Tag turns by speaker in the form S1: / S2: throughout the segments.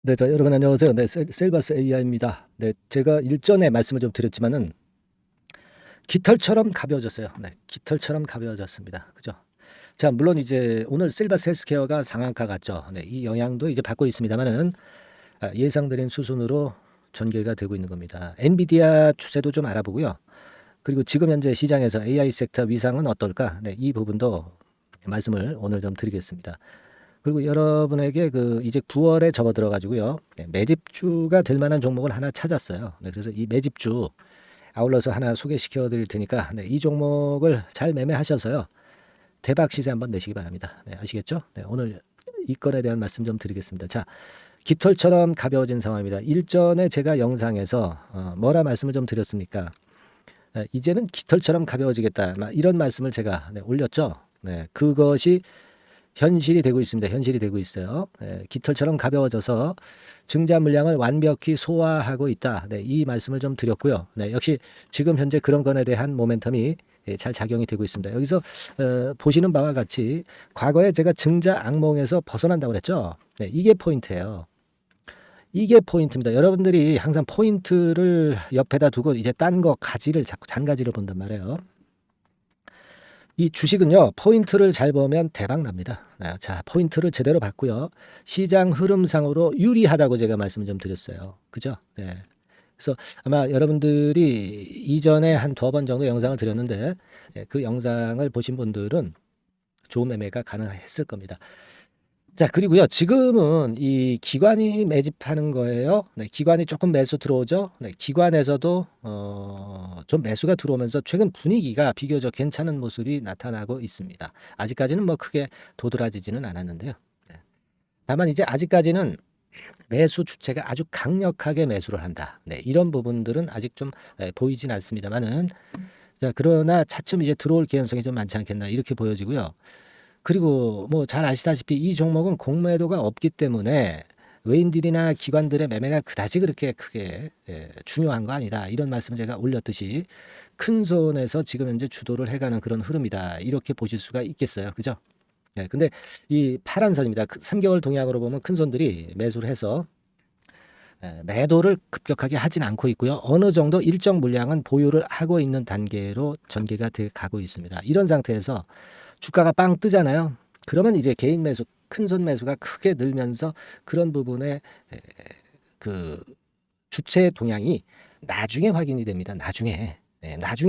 S1: 네, 여러분 안녕하세요. 네, 셀바스 AI입니다. 네, 제가 일전에 말씀을 좀 드렸지만은 깃털처럼 가벼워졌어요. 네, 깃털처럼 가벼워졌습니다. 그죠? 자, 물론 이제 오늘 셀바스 헬스케어가 상한가 같죠. 네, 이 영향도 이제 받고 있습니다만은 예상드린 수준으로 전개가 되고 있는 겁니다. 엔비디아 추세도 좀 알아보고요. 그리고 지금 현재 시장에서 AI 섹터 위상은 어떨까? 네, 이 부분도 말씀을 오늘 좀 드리겠습니다. 그리고 여러분에게 이제 9월에 접어들어 가지고요. 네, 매집주가 될 만한 종목을 하나 찾았어요. 네, 그래서 이 매집주 아울러서 하나 소개시켜 드릴 테니까 네, 이 종목을 잘 매매하셔서요. 대박 시세 한번 내시기 바랍니다. 네, 아시겠죠? 네, 오늘 이 건에 대한 말씀 좀 드리겠습니다. 자, 깃털처럼 가벼워진 상황입니다. 일전에 제가 영상에서 뭐라 말씀을 좀 드렸습니까? 이제는 깃털처럼 가벼워지겠다. 이런 말씀을 제가 올렸죠. 네, 그것이 현실이 되고 있습니다. 현실이 되고 있어요. 깃털처럼 가벼워져서 증자 물량을 완벽히 소화하고 있다. 네, 이 말씀을 좀 드렸고요. 네, 역시 지금 현재 그런 건에 대한 모멘텀이 잘 작용이 되고 있습니다. 여기서 보시는 바와 같이 과거에 제가 증자 악몽에서 벗어난다고 그랬죠. 네, 이게 포인트예요. 이게 포인트입니다. 여러분들이 항상 포인트를 옆에다 두고 이제 딴 거 가지를 자꾸 잔가지를 본단 말이에요. 이 주식은요, 포인트를 잘 보면 대박 납니다. 자, 포인트를 제대로 봤고요. 시장 흐름상으로 유리하다고 제가 말씀을 좀 드렸어요. 그죠? 네. 그래서 아마 여러분들이 이전에 한 2번 정도 영상을 드렸는데, 그 영상을 보신 분들은 좋은 매매가 가능했을 겁니다. 자, 그리고요, 지금은 이 기관이 매집하는 거예요. 네, 기관이 조금 매수 들어오죠. 네, 기관에서도 좀 매수가 들어오면서 최근 분위기가 비교적 괜찮은 모습이 나타나고 있습니다. 아직까지는 뭐 크게 도드라지지는 않았는데요. 네. 다만 이제 아직까지는 매수 주체가 아주 강력하게 매수를 한다. 네, 이런 부분들은 아직 좀 보이진 않습니다만은, 자, 그러나 차츰 이제 들어올 개연성이 좀 많지 않겠나 이렇게 보여지고요. 그리고 뭐 잘 아시다시피 이 종목은 공매도가 없기 때문에 외인들이나 기관들의 매매가 그다지 그렇게 크게 중요한 거 아니다. 이런 말씀을 제가 올렸듯이 큰 손에서 지금 현재 주도를 해가는 그런 흐름이다. 이렇게 보실 수가 있겠어요. 그죠? 근데 이 파란 선입니다. 3개월 동향으로 보면 큰 손들이 매수를 해서 매도를 급격하게 하진 않고 있고요. 어느 정도 일정 물량은 보유를 하고 있는 단계로 전개가 돼 가고 있습니다. 이런 상태에서 주가가 빵 뜨잖아요. 그러면 이제 개인 매수, 큰손 매수가 크게 늘면서 그런 부분에 그 주체 동향이 나중에 확인이 됩니다. 나중에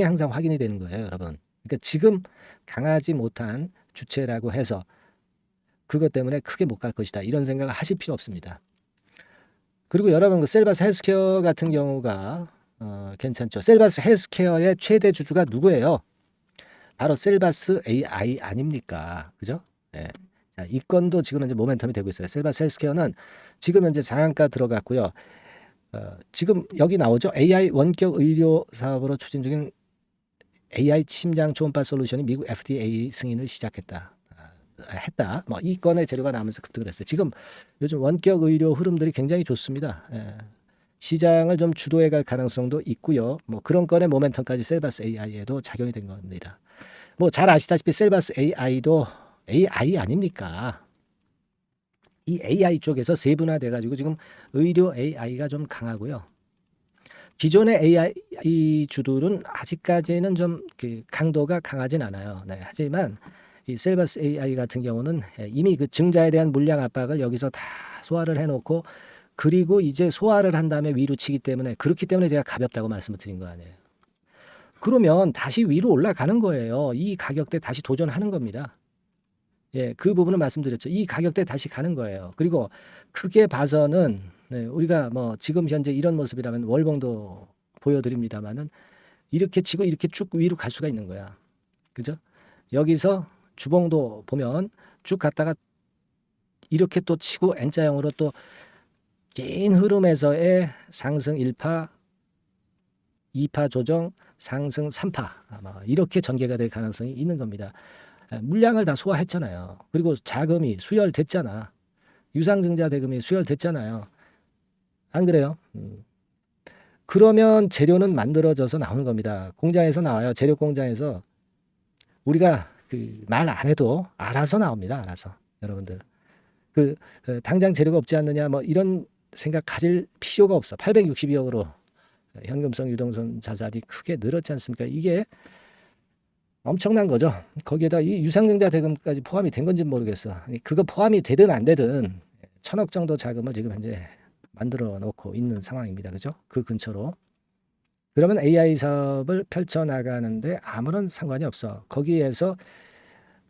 S1: 항상 확인이 되는 거예요, 여러분. 그러니까 지금 강하지 못한 주체라고 해서 그것 때문에 크게 못 갈 것이다. 이런 생각을 하실 필요 없습니다. 그리고 여러분 셀바스 헬스케어 같은 경우가 괜찮죠. 셀바스 헬스케어의 최대 주주가 누구예요? 바로 셀바스 AI 아닙니까? 그죠? 네. 자, 이 건도 지금 현재 모멘텀이 되고 있어요. 셀바스 헬스케어는 지금 현재 상한가 들어갔고요. 지금 여기 나오죠. AI 원격 의료 사업으로 추진 중인 AI 심장 초음파 솔루션이 미국 FDA 승인을 시작했다. 했다. 뭐 이 건의 재료가 나오면서 급등을 했어요. 지금 요즘 원격 의료 흐름들이 굉장히 좋습니다. 시장을 좀 주도해 갈 가능성도 있고요. 뭐 그런 건의 모멘텀까지 셀바스 AI에도 작용이 된 겁니다. 뭐 잘 아시다시피 셀바스 AI도 AI 아닙니까? 이 AI 쪽에서 세분화돼 가지고 지금 의료 AI가 좀 강하고요. 기존의 AI 주들은 아직까지는 좀 그 강도가 강하진 않아요. 네, 하지만 이 셀바스 AI 같은 경우는 이미 그 증자에 대한 물량 압박을 여기서 다 소화를 해놓고 그리고 이제 소화를 한 다음에 위로 치기 때문에 그렇기 때문에 제가 가볍다고 말씀을 드린 거 아니에요. 그러면 다시 위로 올라가는 거예요. 이 가격대 다시 도전하는 겁니다. 그 부분을 말씀드렸죠. 이 가격대 다시 가는 거예요. 그리고 크게 봐서는 우리가 뭐 지금 현재 이런 모습이라면 월봉도 보여드립니다만은 이렇게 치고 이렇게 쭉 위로 갈 수가 있는 거야. 그죠? 여기서 주봉도 보면 쭉 갔다가 이렇게 또 치고 N자형으로 또 긴 흐름에서의 상승 1파, 2파 조정, 상승 3파 아마 이렇게 전개가 될 가능성이 있는 겁니다. 물량을 다 소화했잖아요. 그리고 자금이 수혈됐잖아. 유상증자 대금이 수혈됐잖아요. 안 그래요? 그러면 재료는 만들어져서 나오는 겁니다. 공장에서 나와요. 재료 공장에서 우리가 그 말 안 해도 알아서 나옵니다. 알아서 여러분들 당장 재료가 없지 않느냐 뭐 이런 생각 가질 필요가 없어. 862억으로 현금성 유동성 자산이 크게 늘었지 않습니까? 이게 엄청난 거죠. 거기에다 이 유상증자 대금까지 포함이 된 건지 모르겠어. 그거 포함이 되든 안 되든 1,000억 정도 자금을 지금 현재 만들어 놓고 있는 상황입니다. 그죠? 그 근처로. 그러면 AI 사업을 펼쳐나가는데 아무런 상관이 없어. 거기에서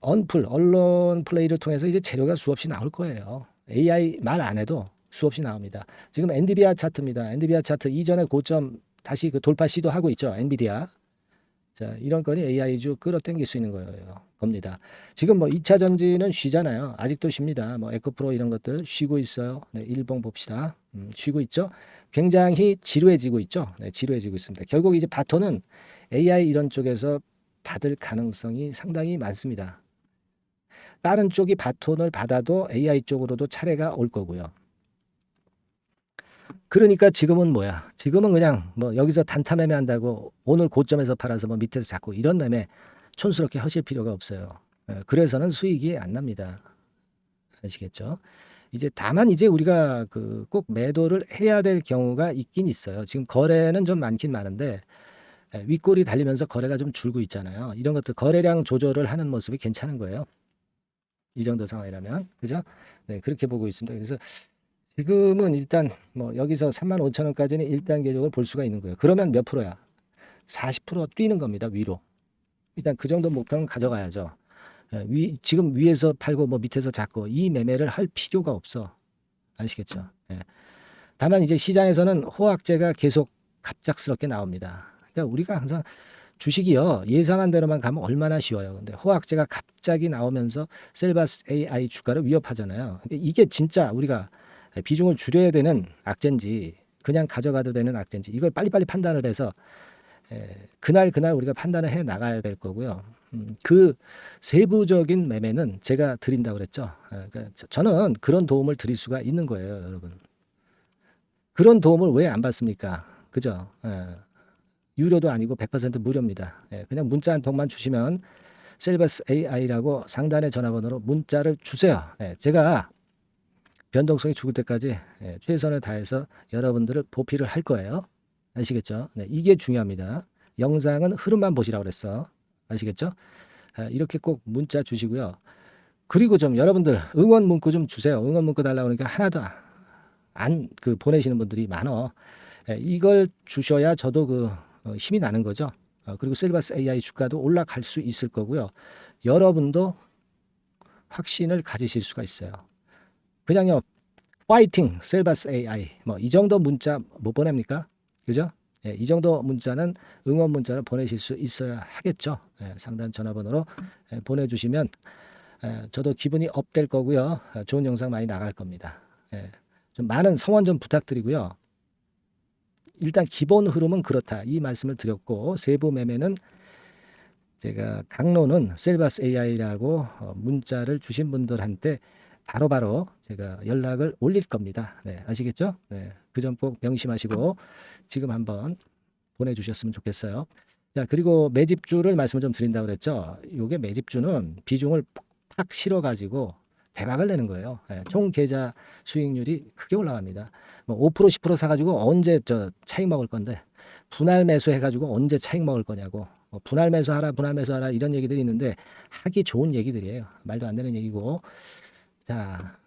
S1: 언론 플레이를 통해서 이제 재료가 수없이 나올 거예요. AI 말 안 해도 수없이 나옵니다. 지금 엔비디아 차트입니다. 엔비디아 차트 이전의 고점 다시 그 돌파 시도하고 있죠. 엔비디아. 자, 이런 건이 AI주 끌어당길 수 있는 거예요. 겁니다. 지금 뭐 2차 전지는 쉬잖아요. 아직도 쉽니다. 뭐 에코프로 이런 것들 쉬고 있어요. 네, 일봉 봅시다. 쉬고 있죠. 굉장히 지루해지고 있죠. 네, 지루해지고 있습니다. 결국 이제 바톤은 AI 이런 쪽에서 받을 가능성이 상당히 많습니다. 다른 쪽이 바톤을 받아도 AI 쪽으로도 차례가 올 거고요. 그러니까 지금은 뭐야? 지금은 그냥 뭐 여기서 단타 매매 한다고 오늘 고점에서 팔아서 뭐 밑에서 잡고 이런 매매 촌스럽게 하실 필요가 없어요. 그래서는 수익이 안 납니다. 아시겠죠? 이제 다만 이제 우리가 그 꼭 매도를 해야 될 경우가 있긴 있어요. 지금 거래는 좀 많긴 많은데 윗골이 달리면서 거래가 좀 줄고 있잖아요. 이런 것들 거래량 조절을 하는 모습이 괜찮은 거예요. 이 정도 상황이라면 그죠? 네, 그렇게 보고 있습니다. 그래서 지금은 일단 뭐 여기서 35,000원까지는 1단계적으로 볼 수가 있는 거예요. 그러면 몇 프로야? 40% 뛰는 겁니다. 위로. 일단 그 정도 목표는 가져가야죠. 지금 위에서 팔고 뭐 밑에서 잡고 이 매매를 할 필요가 없어. 아시겠죠? 예. 다만 이제 시장에서는 호황제가 계속 갑작스럽게 나옵니다. 그러니까 우리가 항상 주식이요 예상한 대로만 가면 얼마나 쉬워요. 근데 호황제가 갑자기 나오면서 셀바스 AI 주가를 위협하잖아요. 근데 이게 진짜 우리가 비중을 줄여야 되는 악재인지 그냥 가져가도 되는 악재인지 이걸 빨리빨리 판단을 해서 그날 우리가 판단을 해 나가야 될 거고요. 그 세부적인 매매는 제가 드린다고 그랬죠. 그러니까 저는 그런 도움을 드릴 수가 있는 거예요, 여러분. 그런 도움을 왜 안 받습니까? 그죠? 유료도 아니고 100% 무료입니다. 그냥 문자 한 통만 주시면 셀바스 AI라고 상단의 전화번호로 문자를 주세요. 제가 변동성이 죽을 때까지 최선을 다해서 여러분들을 보필을 할 거예요. 아시겠죠? 네, 이게 중요합니다. 영상은 흐름만 보시라고 그랬어. 아시겠죠? 이렇게 꼭 문자 주시고요. 그리고 좀 여러분들 응원 문구 좀 주세요. 응원 문구 달라고 그러니까 하나도 안 그 보내시는 분들이 많어. 이걸 주셔야 저도 그 힘이 나는 거죠. 그리고 셀바스 AI 주가도 올라갈 수 있을 거고요. 여러분도 확신을 가지실 수가 있어요. 그냥요. 파이팅 셀바스 AI 뭐 이 정도 문자 못 보냅니까? 그죠? 이 정도 문자는 응원 문자를 보내실 수 있어야 하겠죠. 상단 전화번호로 보내주시면 저도 기분이 업 될 거고요. 좋은 영상 많이 나갈 겁니다. 좀 많은 성원 좀 부탁드리고요. 일단 기본 흐름은 그렇다. 이 말씀을 드렸고 세부 매매는 제가 강론은 셀바스 AI라고 문자를 주신 분들한테 바로바로 제가 연락을 올릴 겁니다. 네, 아시겠죠? 네, 그 점 꼭 명심하시고 지금 한번 보내주셨으면 좋겠어요. 자, 그리고 매집주를 말씀을 좀 드린다고 그랬죠. 이게 매집주는 비중을 팍 실어가지고 대박을 내는 거예요. 총 계좌 수익률이 크게 올라갑니다. 뭐 5% 10% 사가지고 언제 저 차익 먹을 건데 분할 매수 해가지고 언제 차익 먹을 거냐고 분할 매수하라 분할 매수하라 이런 얘기들이 있는데 하기 좋은 얘기들이에요. 말도 안 되는 얘기고 자,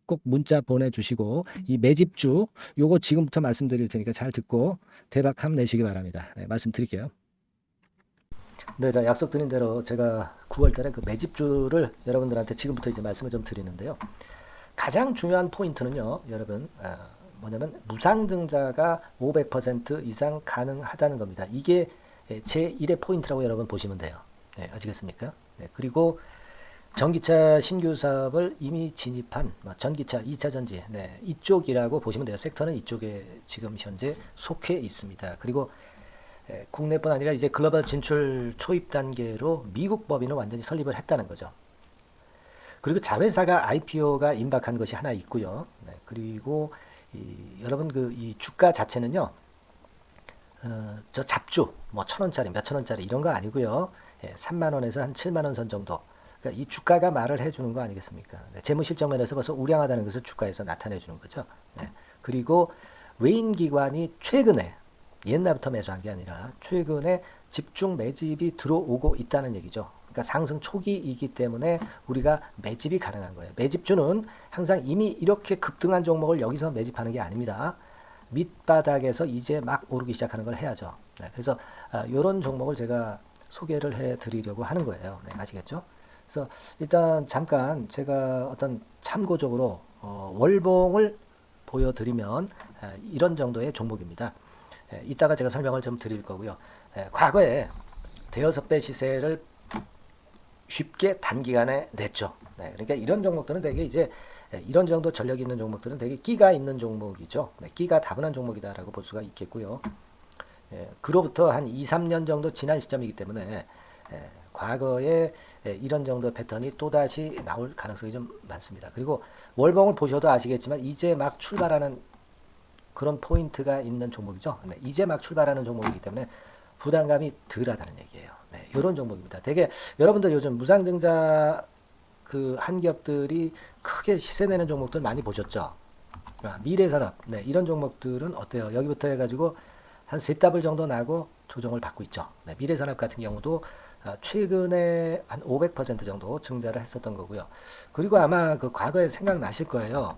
S1: 꼭 문자 보내주시고 이 매집주 요거 지금부터 말씀드릴 테니까 잘 듣고 대박 함 내시기 바랍니다. 네, 말씀드릴게요. 네, 자 약속드린 대로 제가 9월달에 그 매집주를 여러분들한테 지금부터 이제 말씀을 좀 드리는데요. 가장 중요한 포인트는요, 여러분 뭐냐면 무상증자가 500% 이상 가능하다는 겁니다. 이게 제 1의 포인트라고 여러분 보시면 돼요. 네, 아시겠습니까? 네, 그리고 전기차 신규 사업을 이미 진입한 전기차 2차 전지 네, 이쪽이라고 보시면 돼요. 섹터는 이쪽에 지금 현재 속해 있습니다. 그리고 국내뿐 아니라 이제 글로벌 진출 초입 단계로 미국 법인을 완전히 설립을 했다는 거죠. 그리고 자회사가 IPO가 임박한 것이 하나 있고요. 네, 그리고 여러분 이 주가 자체는요. 저 잡주 뭐 1,000원짜리 몇천 원짜리 이런 거 아니고요. 3만 원에서 한 7만 원 선 정도. 그러니까 이 주가가 말을 해주는 거 아니겠습니까? 재무실적 면에서 벌써 우량하다는 것을 주가에서 나타내 주는 거죠. 네. 그리고 외인 기관이 최근에 옛날부터 매수한 게 아니라 최근에 집중 매집이 들어오고 있다는 얘기죠. 그러니까 상승 초기이기 때문에 우리가 매집이 가능한 거예요. 매집주는 항상 이미 이렇게 급등한 종목을 여기서 매집하는 게 아닙니다. 밑바닥에서 이제 막 오르기 시작하는 걸 해야죠. 네, 그래서 이런 종목을 제가 소개를 해드리려고 하는 거예요. 네, 아시겠죠? 그래서 일단 잠깐 제가 어떤 참고적으로 월봉을 보여드리면 이런 정도의 종목입니다. 이따가 제가 설명을 좀 드릴 거고요. 과거에 대여섯 배 시세를 쉽게 단기간에 냈죠. 네, 그러니까 이런 종목들은 되게 이제 이런 정도 전력이 있는 종목들은 되게 끼가 있는 종목이죠. 네, 끼가 다분한 종목이다라고 볼 수가 있겠고요. 그로부터 한 2, 3년 정도 지난 시점이기 때문에 과거에 이런 정도 패턴이 또다시 나올 가능성이 좀 많습니다. 그리고 월봉을 보셔도 아시겠지만 이제 막 출발하는 그런 포인트가 있는 종목이죠. 네, 이제 막 출발하는 종목이기 때문에 부담감이 덜하다는 얘기예요. 네, 이런 종목입니다. 되게 여러분들 요즘 무상증자 그 한기업들이 크게 시세 내는 종목들 많이 보셨죠? 미래산업, 네, 이런 종목들은 어때요? 여기부터 해가지고 한 세 더블 정도 나고 조정을 받고 있죠. 네, 미래산업 같은 경우도 최근에 한 500% 정도 증자를 했었던 거고요. 그리고 아마 그 과거에 생각나실 거예요.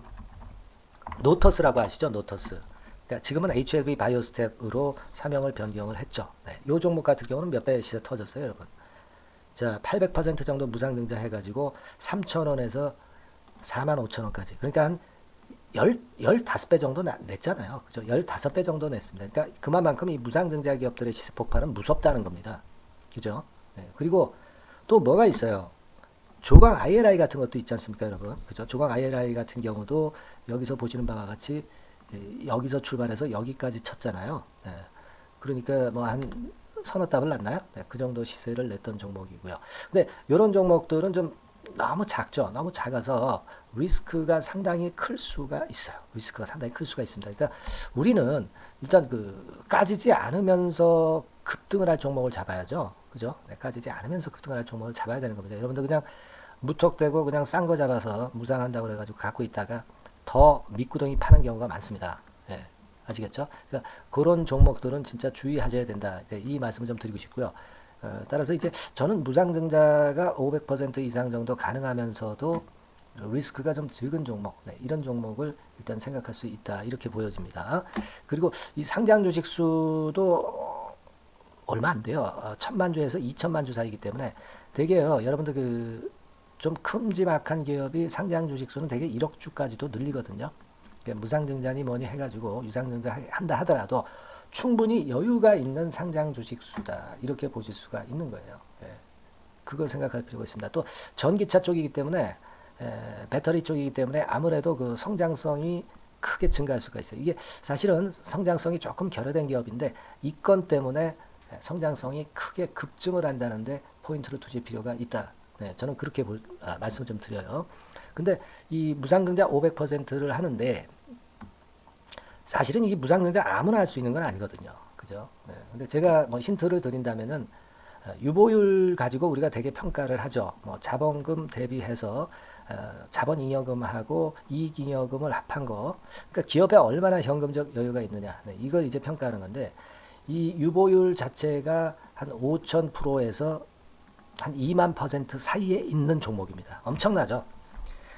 S1: 노터스라고 아시죠? 노터스. 그러니까 지금은 HLB 바이오스텝으로 사명을 변경을 했죠. 네, 이 종목 같은 경우는 몇 배 시세 터졌어요, 여러분. 자, 800% 정도 무상증자 해가지고 3,000원에서 45,000원까지. 그러니까 한 15배 정도 냈잖아요. 그죠? 15배 정도 냈습니다. 그러니까 그만큼 이 무상증자 기업들의 시세 폭발은 무섭다는 겁니다. 그죠? 네, 그리고 또 뭐가 있어요? 조각 IRI 같은 것도 있지 않습니까, 여러분? 그죠? 조각 IRI 같은 경우도 여기서 보시는 바와 같이 여기서 출발해서 여기까지 쳤잖아요. 네. 그러니까 뭐 한 서너 답을 났나요? 네, 그 정도 시세를 냈던 종목이고요. 근데 이런 종목들은 좀 너무 작죠. 너무 작아서 리스크가 상당히 클 수가 있어요. 리스크가 상당히 클 수가 있습니다. 그러니까 우리는 일단 그 까지지 않으면서 급등을 할 종목을 잡아야죠. 그죠? 네, 까지지 않으면서 급등을 할 종목을 잡아야 되는 겁니다. 여러분들 그냥 무턱대고 그냥 싼 거 잡아서 무상한다고 그래가지고 갖고 있다가 더 밑구덩이 파는 경우가 많습니다. 예, 아시겠죠? 그러니까 그런 종목들은 진짜 주의하셔야 된다. 네, 이 말씀을 좀 드리고 싶고요. 따라서 이제 저는 무상증자가 500% 이상 정도 가능하면서도 리스크가 좀 적은 종목, 네, 이런 종목을 일단 생각할 수 있다. 이렇게 보여집니다. 그리고 이 상장 주식 수도 얼마 안 돼요. 1,000만 주에서 2천만 주 사이기 때문에 되게요. 여러분들 그 좀 큼지막한 기업이 상장 주식 수는 되게 1억 주까지도 늘리거든요. 그러니까 무상증자니 뭐니 해가지고 유상증자 한다 하더라도 충분히 여유가 있는 상장 주식 수다. 이렇게 보실 수가 있는 거예요. 예. 그걸 생각할 필요가 있습니다. 또 전기차 쪽이기 때문에 배터리 쪽이기 때문에 아무래도 그 성장성이 크게 증가할 수가 있어요. 이게 사실은 성장성이 조금 결여된 기업인데 이 건 때문에 성장성이 크게 급증을 한다는데 포인트를 두실 필요가 있다. 네, 저는 그렇게 말씀을 좀 드려요. 근데 이 무상증자 500%를 하는데 사실은 이게 무상증자 아무나 할 수 있는 건 아니거든요. 그죠? 네, 근데 제가 뭐 힌트를 드린다면은 유보율 가지고 우리가 되게 평가를 하죠. 뭐 자본금 대비해서 자본잉여금하고 이익잉여금을 합한 거. 그러니까 기업에 얼마나 현금적 여유가 있느냐. 네, 이걸 이제 평가하는 건데 이 유보율 자체가 한 5,000%에서 한 2만% 사이에 있는 종목입니다. 엄청나죠?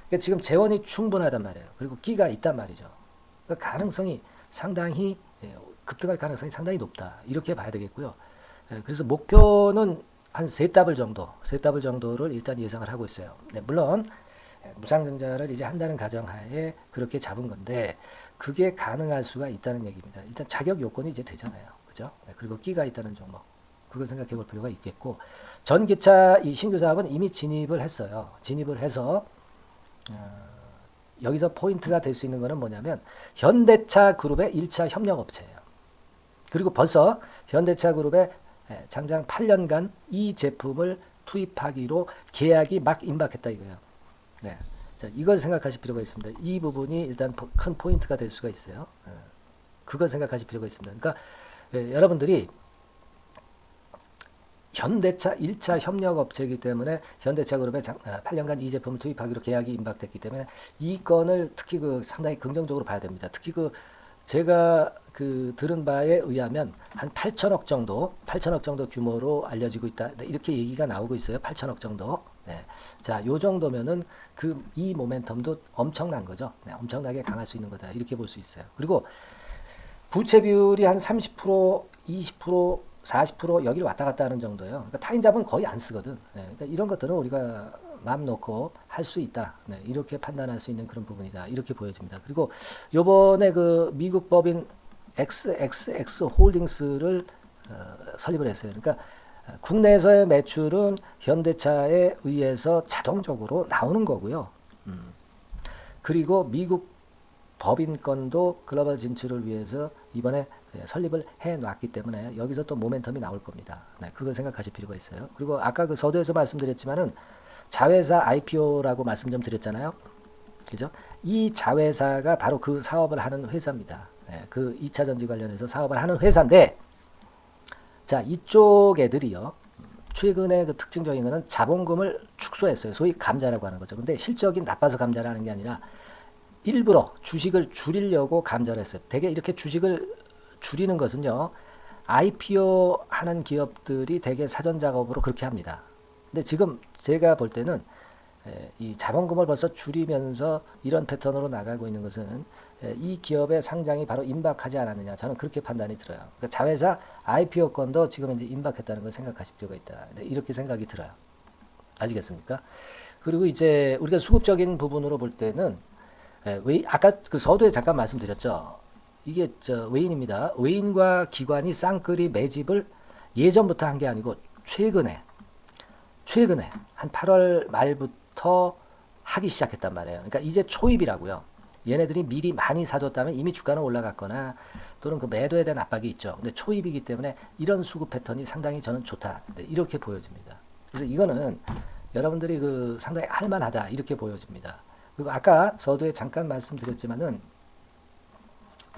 S1: 그러니까 지금 재원이 충분하단 말이에요. 그리고 끼가 있단 말이죠. 그러니까 가능성이 상당히 급등할 가능성이 상당히 높다. 이렇게 봐야 되겠고요. 그래서 목표는 한 세 더블 정도를 일단 예상을 하고 있어요. 네, 물론 무상증자를 이제 한다는 가정하에 그렇게 잡은 건데 그게 가능할 수가 있다는 얘기입니다. 일단 자격 요건이 이제 되잖아요. 그죠? 네, 그리고 끼가 있다는 종목. 그걸 생각해 볼 필요가 있겠고 전기차 이 신규 사업은 이미 진입을 했어요. 진입을 해서 여기서 포인트가 될 수 있는 거는 뭐냐면 현대차 그룹의 1차 협력업체예요. 그리고 벌써 현대차 그룹의 장장 8년간 이 제품을 투입하기로 계약이 막 임박했다 이거예요. 네. 자, 이걸 생각하실 필요가 있습니다. 이 부분이 일단 큰 포인트가 될 수가 있어요. 그걸 생각하실 필요가 있습니다. 그러니까 여러분들이 현대차 1차 협력업체이기 때문에 현대차 그룹에 8년간 이 제품을 투입하기로 계약이 임박됐기 때문에 이 건을 특히 그 상당히 긍정적으로 봐야 됩니다. 특히 그 제가 그 들은 바에 의하면 한 8천억 정도 규모로 알려지고 있다. 네, 이렇게 얘기가 나오고 있어요. 8천억 정도. 네. 자, 요 정도면은 그 이 모멘텀도 엄청난 거죠. 네, 엄청나게 강할 수 있는 거다. 이렇게 볼 수 있어요. 그리고 부채 비율이 한 30%, 20%, 40% 여기를 왔다 갔다 하는 정도예요. 그러니까 타인자본 거의 안 쓰거든. 네, 그러니까 이런 것들은 우리가 마음 놓고 할 수 있다. 네, 이렇게 판단할 수 있는 그런 부분이다. 이렇게 보여집니다. 그리고 요번에 그 미국 법인 XXX 홀딩스를 설립을 했어요. 그러니까 국내에서의 매출은 현대차에 의해서 자동적으로 나오는 거고요. 그리고 미국 법인권도 글로벌 진출을 위해서 이번에 설립을 해 놨기 때문에 여기서 또 모멘텀이 나올 겁니다. 네, 그걸 생각하실 필요가 있어요. 그리고 아까 그 서두에서 말씀드렸지만은 자회사 IPO라고 말씀 좀 드렸잖아요. 그죠? 이 자회사가 바로 그 사업을 하는 회사입니다. 네, 그 2차 전지 관련해서 사업을 하는 회사인데, 자, 이쪽 애들이요. 최근에 그 특징적인 거는 자본금을 축소했어요. 소위 감자라고 하는 거죠. 근데 실적이 나빠서 감자를 하는 게 아니라 일부러 주식을 줄이려고 감자를 했어요. 대개 이렇게 주식을 줄이는 것은요, IPO 하는 기업들이 대개 사전 작업으로 그렇게 합니다. 근데 지금 제가 볼 때는 이 자본금을 벌써 줄이면서 이런 패턴으로 나가고 있는 것은 이 기업의 상장이 바로 임박하지 않았느냐, 저는 그렇게 판단이 들어요. 그러니까 자회사 IPO 건도 지금 이제 임박했다는 걸 생각하실 필요가 있다. 이렇게 생각이 들어요. 아시겠습니까? 그리고 이제 우리가 수급적인 부분으로 볼 때는 아까 그 서두에 잠깐 말씀드렸죠. 이게 외인입니다. 외인과 기관이 쌍끌이 매집을 예전부터 한 게 아니고 최근에 한 8월 말부터 하기 시작했단 말이에요. 그러니까 이제 초입이라고요. 얘네들이 미리 많이 사줬다면 이미 주가는 올라갔거나 또는 그 매도에 대한 압박이 있죠. 근데 초입이기 때문에 이런 수급 패턴이 상당히 저는 좋다. 이렇게 보여집니다. 그래서 이거는 여러분들이 그 상당히 할만하다. 이렇게 보여집니다. 그리고 아까 서두에 잠깐 말씀드렸지만은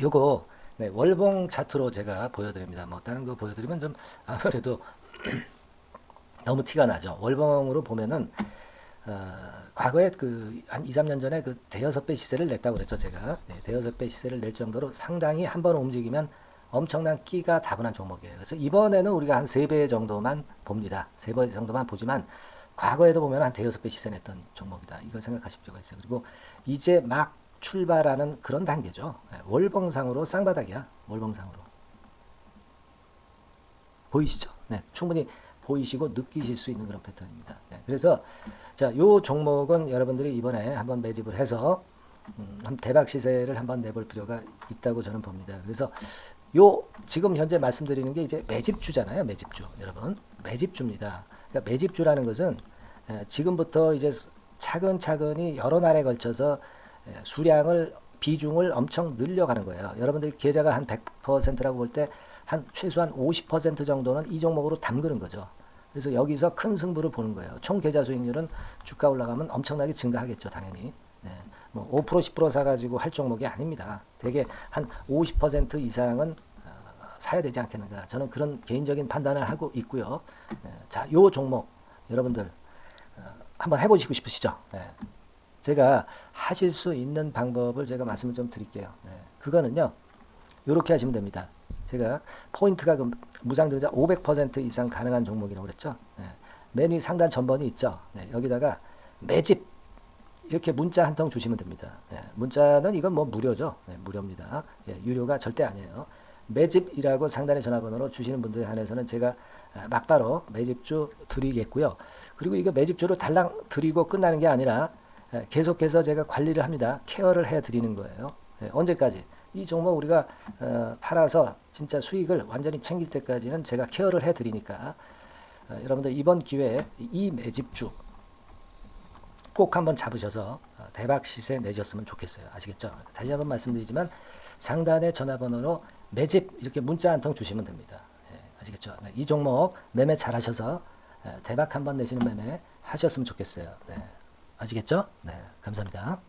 S1: 요거 월봉 차트로 제가 보여드립니다. 뭐 다른 거 보여드리면 좀 아무래도 너무 티가 나죠. 월봉으로 보면은 과거에 그 한 2, 3년 전에 그 대여섯 배 시세를 냈다고 그랬죠, 제가. 대여섯 배 시세를 낼 정도로 상당히 한번 움직이면 엄청난 끼가 다분한 종목이에요. 그래서 이번에는 우리가 한 3배 정도만 봅니다. 3배 정도만 보지만 과거에도 보면 한 대여섯 배 시세 냈던 종목이다. 이걸 생각하실 필요가 있어요. 그리고 이제 막 출발하는 그런 단계죠. 월봉상으로 쌍바닥이야. 월봉상으로. 보이시죠? 네, 충분히 보이시고 느끼실 수 있는 그런 패턴입니다. 네, 그래서 자, 요 종목은 여러분들이 이번에 한번 매집을 해서 대박 시세를 한번 내볼 필요가 있다고 저는 봅니다. 그래서 요 지금 현재 말씀드리는 게 이제 매집주잖아요. 매집주. 여러분, 매집주입니다. 그러니까 매집주라는 것은 지금부터 이제 차근차근히 여러 날에 걸쳐서 수량을 비중을 엄청 늘려가는 거예요. 여러분들 계좌가 한 100%라고 볼 때 한 최소한 50% 정도는 이 종목으로 담그는 거죠. 그래서 여기서 큰 승부를 보는 거예요. 총 계좌 수익률은 주가 올라가면 엄청나게 증가하겠죠, 당연히. 뭐 5% 10% 사가지고 할 종목이 아닙니다. 대개 한 50% 이상은 사야 되지 않겠는가. 저는 그런 개인적인 판단을 하고 있고요. 자, 요 종목 여러분들 한번 해보시고 싶으시죠? 제가 하실 수 있는 방법을 제가 말씀을 좀 드릴게요. 그거는요, 이렇게 하시면 됩니다. 제가 포인트가 그 무상등자 500% 이상 가능한 종목이라고 그랬죠. 맨 위 상단 전번이 있죠. 여기다가 매집 이렇게 문자 한 통 주시면 됩니다. 문자는 이건 뭐 무료죠. 무료입니다. 유료가 절대 아니에요. 매집이라고 상단에 전화번호로 주시는 분들에 한해서는 제가 막바로 매집주 드리겠고요. 그리고 이거 매집주를 달랑 드리고 끝나는 게 아니라 계속해서 제가 관리를 합니다. 케어를 해 드리는 거예요. 언제까지? 이 종목 우리가 팔아서 진짜 수익을 완전히 챙길 때까지는 제가 케어를 해 드리니까 여러분들 이번 기회에 이 매집주 꼭 한번 잡으셔서 대박 시세 내셨으면 좋겠어요. 아시겠죠? 다시 한번 말씀드리지만 상단의 전화번호로 매집 이렇게 문자 한 통 주시면 됩니다. 아시겠죠? 이 종목 매매 잘 하셔서 대박 한번 내시는 매매 하셨으면 좋겠어요. 아시겠죠? 감사합니다.